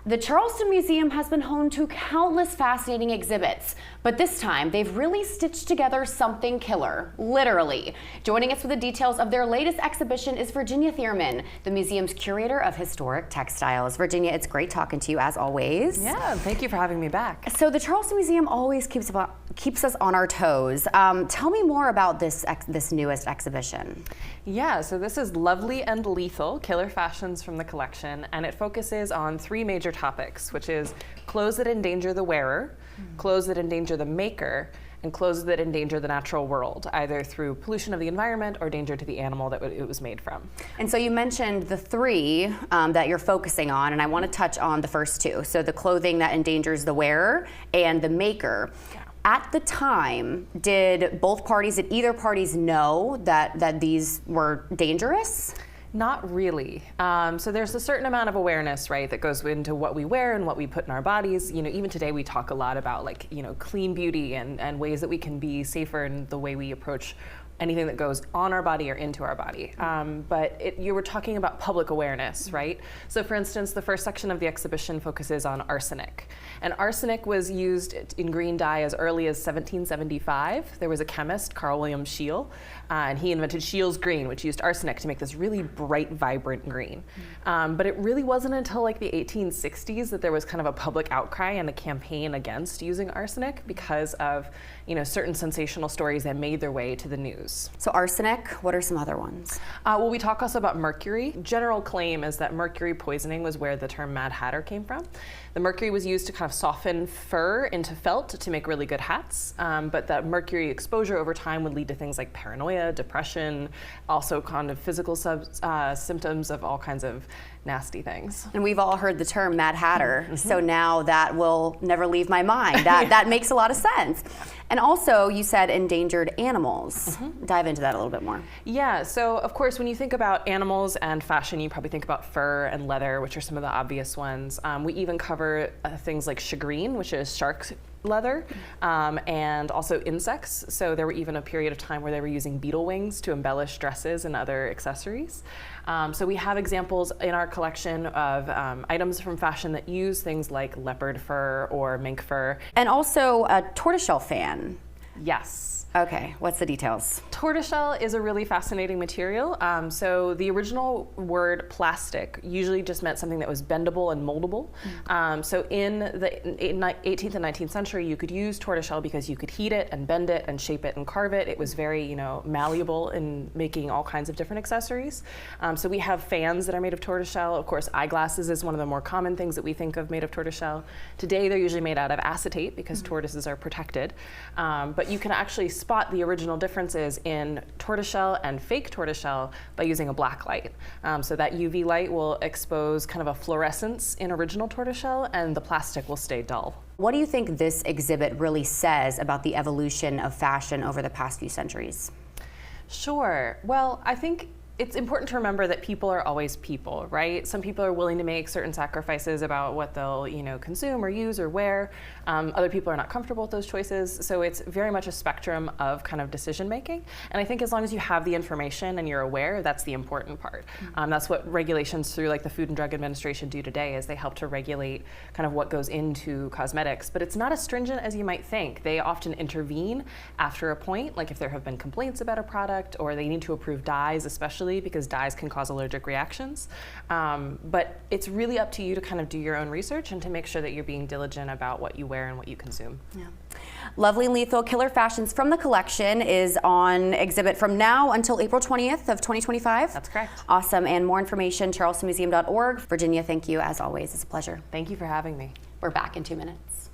The Charleston Museum has been home to countless fascinating exhibits, but this time they've really stitched together something killer, literally. Joining us with the details of their latest exhibition is Virginia Thierman, the museum's curator of historic textiles. Virginia, it's great talking to you as always. Yeah, thank you for having me back. So the Charleston Museum always keeps us on our toes. Tell me more about this newest exhibition. Yeah, so this is Lovely and Lethal, Killer Fashions from the collection, and it focuses on three major topics, which is clothes that endanger the wearer, clothes that endanger the maker, and clothes that endanger the natural world, either through pollution of the environment or danger to the animal that it was made from. And so you mentioned the three that you're focusing on, and I want to touch on the first two. So the clothing that endangers the wearer and the maker. Yeah. At the time, did either parties know that these were dangerous? Not really. So there's a certain amount of awareness, right, that goes into what we wear and what we put in our bodies. You know, even today we talk a lot about clean beauty and ways that we can be safer in the way we approach anything that goes on our body or into our body. But you were talking about public awareness, right? So for instance, the first section of the exhibition focuses on arsenic. And arsenic was used in green dye as early as 1775. There was a chemist, Carl William Scheele, and he invented Scheele's green, which used arsenic to make this really bright, vibrant green. But it really wasn't until like the 1860s that there was kind of a public outcry and a campaign against using arsenic because of certain sensational stories that made their way to the news. So arsenic, what are some other ones? Well, we talk also about mercury. General claim is that mercury poisoning was where the term Mad Hatter came from. The mercury was used to kind of soften fur into felt to make really good hats, but that mercury exposure over time would lead to things like paranoia, depression, also kind of physical symptoms of all kinds of nasty things. And we've all heard the term Mad Hatter, so now that will never leave my mind. That makes a lot of sense. And also, you said endangered animals. Dive into that a little bit more. Yeah, so of course, when you think about animals and fashion, you probably think about fur and leather, which are some of the obvious ones. We even cover things like shagreen, which is shark leather, and also insects. So there were even a period of time where they were using beetle wings to embellish dresses and other accessories. So we have examples in our collection of items from fashion that use things like leopard fur or mink fur. And also a tortoiseshell fan. Yes. Okay, what's the details? Tortoiseshell is a really fascinating material. So the original word plastic usually just meant something that was bendable and moldable. So in the 18th and 19th century, you could use tortoiseshell because you could heat it and bend it and shape it and carve it. It was very, malleable in making all kinds of different accessories. So we have fans that are made of tortoiseshell. Of course, eyeglasses is one of the more common things that we think of made of tortoiseshell. Today, they're usually made out of acetate because tortoises are protected. But you can actually spot the original differences in tortoiseshell and fake tortoiseshell by using a black light. So that UV light will expose kind of a fluorescence in original tortoiseshell, and the plastic will stay dull. What do you think this exhibit really says about the evolution of fashion over the past few centuries? Sure. Well, I think it's important to remember that people are always people, right? Some people are willing to make certain sacrifices about what they'll, consume or use or wear. Other people are not comfortable with those choices. So it's very much a spectrum of kind of decision making. And I think as long as you have the information and you're aware, that's the important part. That's what regulations through like the Food and Drug Administration do today, is they help to regulate kind of what goes into cosmetics. But it's not as stringent as you might think. They often intervene after a point, like if there have been complaints about a product or they need to approve dyes, especially because dyes can cause allergic reactions. But it's really up to you to kind of do your own research and to make sure that you're being diligent about what you wear and what you consume. Yeah. Lovely and Lethal, Killer Fashions from the collection is on exhibit from now until April 20th of 2025. That's correct. Awesome. And more information, charlestonmuseum.org. Virginia, thank you as always. It's a pleasure. Thank you for having me. We're back in 2 minutes.